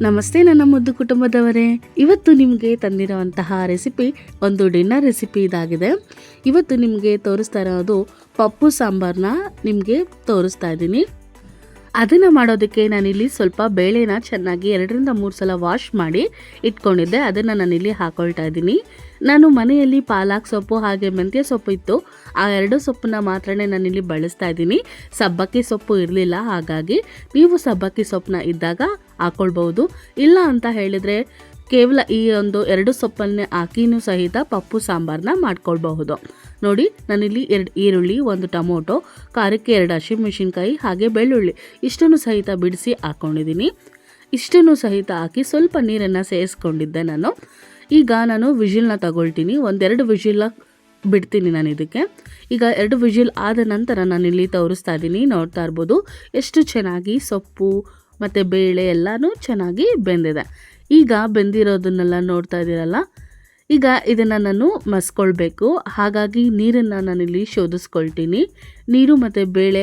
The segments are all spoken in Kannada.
ನಮಸ್ತೆ ನನ್ನ ಮುದ್ದು ಕುಟುಂಬದವರೇ, ಇವತ್ತು ನಿಮಗೆ ತಂದಿರುವಂತಹ ರೆಸಿಪಿ ಒಂದು ಡಿನ್ನರ್ ರೆಸಿಪಿ ಇದಾಗಿದೆ. ಇವತ್ತು ನಿಮಗೆ ತೋರಿಸ್ತಾ ಇರೋದು ಪಪ್ಪು ಸಾಂಬಾರನ್ನ ನಿಮಗೆ ತೋರಿಸ್ತಾ ಇದ್ದೀನಿ. ಅದನ್ನು ಮಾಡೋದಕ್ಕೆ ನಾನಿಲ್ಲಿ ಸ್ವಲ್ಪ ಬೇಳೆನ ಚೆನ್ನಾಗಿ 2-3 ಸಲ ವಾಶ್ ಮಾಡಿ ಇಟ್ಕೊಂಡಿದ್ದೆ. ಅದನ್ನು ನಾನಿಲ್ಲಿ ಹಾಕೊಳ್ತಾ ಇದ್ದೀನಿ. ನಾನು ಮನೆಯಲ್ಲಿ ಪಾಲಕ್ ಸೊಪ್ಪು ಹಾಗೆ ಮೆಂತ್ಯ ಸೊಪ್ಪು ಇತ್ತು, ಆ 2 ಸೊಪ್ಪನ್ನ ಮಾತ್ರ ನಾನಿಲ್ಲಿ ಬಳಸ್ತಾ ಇದ್ದೀನಿ. ಸಬ್ಬಕ್ಕಿ ಸೊಪ್ಪು ಇರಲಿಲ್ಲ, ಹಾಗಾಗಿ ನೀವು ಸಬ್ಬಕ್ಕಿ ಸೊಪ್ಪನ್ನ ಇದ್ದಾಗ ಹಾಕ್ಕೊಳ್ಬೋದು. ಇಲ್ಲ ಅಂತ ಹೇಳಿದರೆ ಕೇವಲ ಈ ಒಂದು 2 ಸೊಪ್ಪನ್ನೇ ಹಾಕಿನೂ ಸಹಿತ ಪಪ್ಪು ಸಾಂಬಾರನ್ನ ಮಾಡ್ಕೊಳ್ಬಹುದು. ನೋಡಿ, ನಾನಿಲ್ಲಿ 2 ಈರುಳ್ಳಿ, 1 ಟೊಮೊಟೊ, ಖಾರಕ್ಕೆ 2 ಹಸಿಮೆಣಸಿನ್ಕಾಯಿ ಹಾಗೆ ಬೆಳ್ಳುಳ್ಳಿ ಇಷ್ಟನ್ನು ಸಹಿತ ಬಿಡಿಸಿ ಹಾಕ್ಕೊಂಡಿದ್ದೀನಿ. ಇಷ್ಟನ್ನು ಸಹಿತ ಹಾಕಿ ಸ್ವಲ್ಪ ನೀರನ್ನು ಸೇರಿಸ್ಕೊಂಡಿದ್ದೆ ನಾನು. ಈಗ ನಾನು ವಿಜಿಲ್ನ ತಗೊಳ್ತೀನಿ. 1-2 ವಿಜಿಲ್ ಬಿಡ್ತೀನಿ ನಾನು ಇದಕ್ಕೆ. ಈಗ 2 ವಿಜಿಲ್ ಆದ ನಂತರ ನಾನಿಲ್ಲಿ ತೋರಿಸ್ತಾ ಇದ್ದೀನಿ. ನೋಡ್ತಾ ಇರ್ಬೋದು ಎಷ್ಟು ಚೆನ್ನಾಗಿ ಸೊಪ್ಪು ಮತ್ತು ಬೇಳೆ ಎಲ್ಲನೂ ಚೆನ್ನಾಗಿ ಬೆಂದಿದೆ. ಈಗ ಬೆಂದಿರೋದನ್ನೆಲ್ಲ ನೋಡ್ತಾ ಇದ್ದೀರಲ್ಲ, ಈಗ ಇದನ್ನು ನಾನು ಮಸ್ಕೊಳ್ಬೇಕು. ಹಾಗಾಗಿ ನೀರನ್ನು ನಾನಿಲ್ಲಿ ಶೋಧಿಸ್ಕೊಳ್ತೀನಿ. ನೀರು ಮತ್ತು ಬೇಳೆ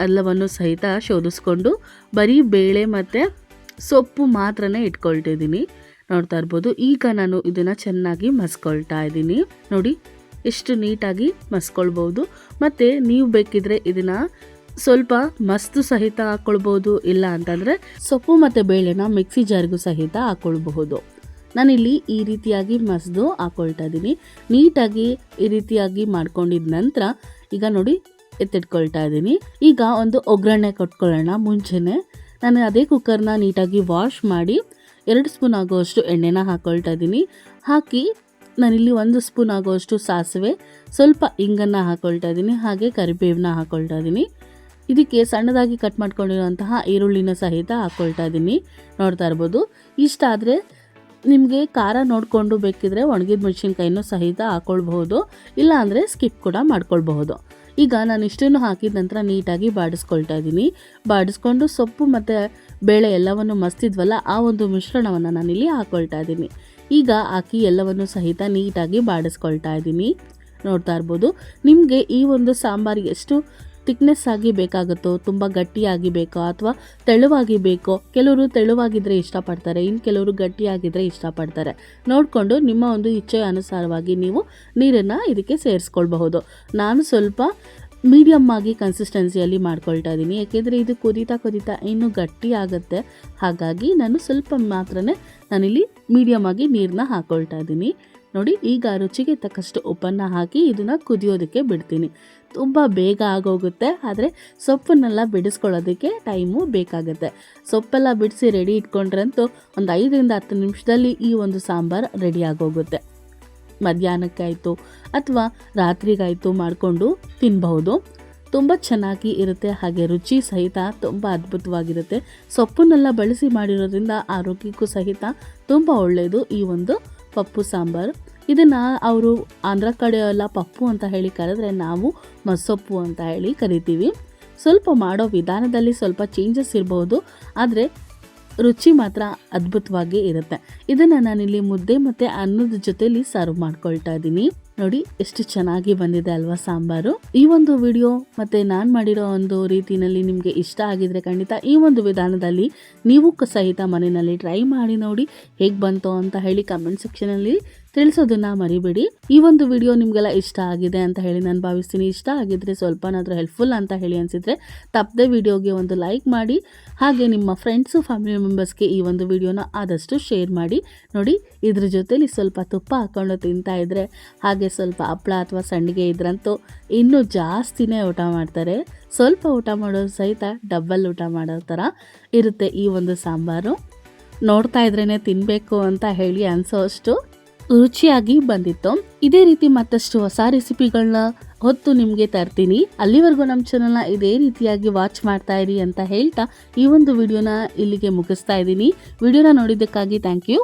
ಎಲ್ಲವನ್ನು ಸಹಿತ ಶೋಧಿಸ್ಕೊಂಡು ಬರೀ ಬೇಳೆ ಮತ್ತು ಸೊಪ್ಪು ಮಾತ್ರನೇ ಇಟ್ಕೊಳ್ತಿದ್ದೀನಿ. ನೋಡ್ತಾ ಇರ್ಬೋದು. ಈಗ ನಾನು ಇದನ್ನು ಚೆನ್ನಾಗಿ ಮಸ್ಕೊಳ್ತಾ ಇದ್ದೀನಿ. ನೋಡಿ ಎಷ್ಟು ನೀಟಾಗಿ ಮಸ್ಕೊಳ್ಬೋದು. ಮತ್ತು ನೀವು ಬೇಕಿದ್ರೆ ಇದನ್ನು ಸ್ವಲ್ಪ ಮಸ್ತು ಸಹಿತ ಹಾಕ್ಕೊಳ್ಬೋದು. ಇಲ್ಲ ಅಂತಂದರೆ ಸೊಪ್ಪು ಮತ್ತು ಬೇಳೆನ ಮಿಕ್ಸಿ ಜಾರ್ಗೂ ಸಹಿತ ಹಾಕ್ಕೊಳ್ಬಹುದು. ನಾನಿಲ್ಲಿ ಈ ರೀತಿಯಾಗಿ ಮಸ್ದು ಹಾಕ್ಕೊಳ್ತಾ ಇದ್ದೀನಿ. ನೀಟಾಗಿ ಈ ರೀತಿಯಾಗಿ ಮಾಡ್ಕೊಂಡಿದ ನಂತರ ಈಗ ನೋಡಿ ಎತ್ತಿಟ್ಕೊಳ್ತಾ ಇದ್ದೀನಿ. ಈಗ ಒಂದು ಒಗ್ಗರಣೆ ಕೊಟ್ಕೊಳ್ಳೋಣ. ಮುಂಚೆನೇ ನಾನು ಅದೇ ಕುಕ್ಕರ್ನ ನೀಟಾಗಿ ವಾಶ್ ಮಾಡಿ 2 ಸ್ಪೂನ್ ಆಗೋಷ್ಟು ಎಣ್ಣೆನ ಹಾಕ್ಕೊಳ್ತಾ ಇದ್ದೀನಿ. ಹಾಕಿ ನಾನಿಲ್ಲಿ 1 ಸ್ಪೂನ್ ಆಗೋಷ್ಟು ಸಾಸಿವೆ, ಸ್ವಲ್ಪ ಇಂಗನ್ನು ಹಾಕ್ಕೊಳ್ತಾ ಇದ್ದೀನಿ, ಹಾಗೆ ಕರಿಬೇವನ್ನ ಹಾಕ್ಕೊಳ್ತಾ ಇದ್ದೀನಿ. ಇದಕ್ಕೆ ಸಣ್ಣದಾಗಿ ಕಟ್ ಮಾಡ್ಕೊಂಡಿರುವಂತಹ ಈರುಳ್ಳಿನ ಸಹಿತ ಹಾಕ್ಕೊಳ್ತಾ ಇದ್ದೀನಿ. ನೋಡ್ತಾ ಇರ್ಬೋದು. ಇಷ್ಟ ಆದರೆ ನಿಮಗೆ ಖಾರ ನೋಡಿಕೊಂಡು ಬೇಕಿದ್ರೆ ಒಣಗಿದ ಮೆಣಸಿನ್ಕಾಯಿನೂ ಸಹಿತ ಹಾಕ್ಕೊಳ್ಬಹುದು. ಇಲ್ಲ ಅಂದರೆ ಸ್ಕಿಪ್ ಕೂಡ ಮಾಡ್ಕೊಳ್ಬಹುದು. ಈಗ ನಾನು ಇಷ್ಟನ್ನು ಹಾಕಿದ ನಂತರ ನೀಟಾಗಿ ಬಾಡಿಸ್ಕೊಳ್ತಾ ಇದ್ದೀನಿ. ಬಾಡಿಸ್ಕೊಂಡು ಸೊಪ್ಪು ಮತ್ತು ಬೇಳೆ ಎಲ್ಲವನ್ನು ಮಸ್ತಿದ್ವಲ್ಲ, ಆ ಒಂದು ಮಿಶ್ರಣವನ್ನು ನಾನಿಲ್ಲಿ ಹಾಕ್ಕೊಳ್ತಾ ಇದ್ದೀನಿ. ಈಗ ಹಾಕಿ ಎಲ್ಲವನ್ನು ಸಹಿತ ನೀಟಾಗಿ ಬಾಡಿಸ್ಕೊಳ್ತಾ ಇದ್ದೀನಿ. ನೋಡ್ತಾ ಇರ್ಬೋದು. ನಿಮಗೆ ಈ ಒಂದು ಸಾಂಬಾರಿಗೆ ಎಷ್ಟು ಥಿಕ್ನೆಸ್ ಆಗಿ ಬೇಕಾಗುತ್ತೋ, ತುಂಬ ಗಟ್ಟಿಯಾಗಿ ಬೇಕೋ ಅಥವಾ ತೆಳುವಾಗಿ ಬೇಕೋ, ಕೆಲವರು ತೆಳುವಾಗಿದ್ದರೆ ಇಷ್ಟಪಡ್ತಾರೆ, ಇನ್ನು ಕೆಲವರು ಗಟ್ಟಿಯಾಗಿದ್ದರೆ ಇಷ್ಟಪಡ್ತಾರೆ. ನೋಡಿಕೊಂಡು ನಿಮ್ಮ ಒಂದು ಇಚ್ಛೆಯ ಅನುಸಾರವಾಗಿ ನೀವು ನೀರನ್ನು ಇದಕ್ಕೆ ಸೇರಿಸ್ಕೊಳ್ಬಹುದು. ನಾನು ಸ್ವಲ್ಪ ಮೀಡಿಯಮ್ ಆಗಿ ಕನ್ಸಿಸ್ಟೆನ್ಸಿಯಲ್ಲಿ ಮಾಡ್ಕೊಳ್ತಾ ಇದ್ದೀನಿ. ಏಕೆಂದರೆ ಇದು ಕುದೀತಾ ಇನ್ನೂ ಗಟ್ಟಿ ಆಗುತ್ತೆ. ಹಾಗಾಗಿ ನಾನು ಸ್ವಲ್ಪ ಮಾತ್ರನೇ ನಾನಿಲ್ಲಿ ಮೀಡಿಯಮ್ ಆಗಿ ನೀರನ್ನ ಹಾಕ್ಕೊಳ್ತಾ ಇದ್ದೀನಿ. ನೋಡಿ, ಈಗ ರುಚಿಗೆ ತಕ್ಕಷ್ಟು ಉಪ್ಪನ್ನು ಹಾಕಿ ಇದನ್ನು ಕುದಿಯೋದಕ್ಕೆ ಬಿಡ್ತೀನಿ. ತುಂಬ ಬೇಗ ಆಗೋಗುತ್ತೆ, ಆದರೆ ಸೊಪ್ಪನ್ನೆಲ್ಲ ಬಿಡಿಸ್ಕೊಳ್ಳೋದಕ್ಕೆ ಟೈಮು ಬೇಕಾಗುತ್ತೆ. ಸೊಪ್ಪೆಲ್ಲ ಬಿಡಿಸಿ ರೆಡಿ ಇಟ್ಕೊಂಡ್ರಂತೂ ಒಂದು 5-10 ನಿಮಿಷದಲ್ಲಿ ಈ ಒಂದು ಸಾಂಬಾರು ರೆಡಿ ಆಗೋಗುತ್ತೆ. ಮಧ್ಯಾಹ್ನಕ್ಕಾಯಿತು ಅಥವಾ ರಾತ್ರಿಗಾಯಿತು ಮಾಡಿಕೊಂಡು ತಿನ್ನಬಹುದು. ತುಂಬ ಚೆನ್ನಾಗಿ ಇರುತ್ತೆ, ಹಾಗೆ ರುಚಿ ಸಹಿತ ತುಂಬ ಅದ್ಭುತವಾಗಿರುತ್ತೆ. ಸೊಪ್ಪನ್ನೆಲ್ಲ ಬಳಸಿ ಮಾಡಿರೋದ್ರಿಂದ ಆರೋಗ್ಯಕ್ಕೂ ಸಹಿತ ತುಂಬ ಒಳ್ಳೆಯದು ಈ ಒಂದು ಪಪ್ಪು ಸಾಂಬಾರು. ಇದನ್ನು ಅವರು ಆಂಧ್ರ ಕಡೆ ಎಲ್ಲ ಪಪ್ಪು ಅಂತ ಹೇಳಿ ಕರೆದ್ರೆ, ನಾವು ಮಸ್ಸೊಪ್ಪು ಅಂತ ಹೇಳಿ ಕರಿತೀವಿ. ಸ್ವಲ್ಪ ಮಾಡೋ ವಿಧಾನದಲ್ಲಿ ಸ್ವಲ್ಪ ಚೇಂಜಸ್ ಇರಬಹುದು, ಆದರೆ ರುಚಿ ಮಾತ್ರ ಅದ್ಭುತವಾಗಿ ಇರುತ್ತೆ. ಇದನ್ನು ನಾನಿಲ್ಲಿ ಮುದ್ದೆ ಮತ್ತು ಅನ್ನದ ಜೊತೆಲಿ ಸರ್ವ್ ಮಾಡ್ಕೊಳ್ತಾ ಇದ್ದೀನಿ. ನೋಡಿ ಎಷ್ಟು ಚೆನ್ನಾಗಿ ಬಂದಿದೆ ಅಲ್ವಾ ಸಾಂಬಾರು. ಈ ಒಂದು ವಿಡಿಯೋ ಮತ್ತು ನಾನು ಮಾಡಿರೋ ಒಂದು ರೀತಿಯಲ್ಲಿ ನಿಮಗೆ ಇಷ್ಟ ಆಗಿದ್ರೆ ಖಂಡಿತ ಈ ಒಂದು ವಿಧಾನದಲ್ಲಿ ನೀವು ಸಹಿತ ಮನೆಯಲ್ಲಿ ಟ್ರೈ ಮಾಡಿ ನೋಡಿ. ಹೇಗೆ ಬಂತು ಅಂತ ಹೇಳಿ ಕಮೆಂಟ್ ಸೆಕ್ಷನಲ್ಲಿ ತಿಳಿಸೋದನ್ನು ಮರಿಬೇಡಿ. ಈ ಒಂದು ವಿಡಿಯೋ ನಿಮಗೆಲ್ಲ ಇಷ್ಟ ಆಗಿದೆ ಅಂತ ಹೇಳಿ ನಾನು ಭಾವಿಸ್ತೀನಿ. ಇಷ್ಟ ಆಗಿದ್ರೆ ಸ್ವಲ್ಪನಾದರೂ ಹೆಲ್ಪ್ಫುಲ್ ಅಂತ ಹೇಳಿ ಅನಿಸಿದರೆ ತಪ್ಪದೆ ವಿಡಿಯೋಗೆ ಒಂದು ಲೈಕ್ ಮಾಡಿ, ಹಾಗೆ ನಿಮ್ಮ ಫ್ರೆಂಡ್ಸು ಫ್ಯಾಮಿಲಿ ಮೆಂಬರ್ಸ್ಗೆ ಈ ಒಂದು ವಿಡಿಯೋನ ಆದಷ್ಟು ಶೇರ್ ಮಾಡಿ. ನೋಡಿ, ಇದ್ರ ಜೊತೆಲಿ ಸ್ವಲ್ಪ ತುಪ್ಪ ಹಾಕ್ಕೊಂಡು ತಿಂತಾ ಇದ್ದರೆ, ಹಾಗೆ ಸ್ವಲ್ಪ ಹಪ್ಪಳ ಅಥವಾ ಸಂಡಿಗೆ ಇದ್ರಂತೂ ಇನ್ನೂ ಜಾಸ್ತಿನೇ ಊಟ ಮಾಡ್ತಾರೆ. ಸ್ವಲ್ಪ ಊಟ ಮಾಡೋದು ಸಹಿತ ಡಬ್ಬಲ್ ಊಟ ಮಾಡೋ ಥರ ಇರುತ್ತೆ ಈ ಒಂದು ಸಾಂಬಾರು. ನೋಡ್ತಾ ಇದ್ರೇ ತಿನ್ನಬೇಕು ಅಂತ ಹೇಳಿ ಅನಿಸೋಷ್ಟು ರುಚಿಯಾಗಿ ಬಂದಿತ್ತು. ಇದೇ ರೀತಿ ಮತ್ತಷ್ಟು ಹೊಸ ರೆಸಿಪಿಗಳನ್ನ ಹೊತ್ತು ನಿಮಗೆ ತರ್ತೀನಿ. ಅಲ್ಲಿವರೆಗೂ ನಮ್ಮ ಚಾನಲ್ನ ಇದೇ ರೀತಿಯಾಗಿ ವಾಚ್ ಮಾಡ್ತಾ ಇರಿ ಅಂತ ಹೇಳ್ತಾ ಈ ಒಂದು ವಿಡಿಯೋನ ಇಲ್ಲಿಗೆ ಮುಗಿಸ್ತಾ ಇದ್ದೀನಿ. ವಿಡಿಯೋನ ನೋಡಿದ್ದಕ್ಕಾಗಿ ಥ್ಯಾಂಕ್ ಯು.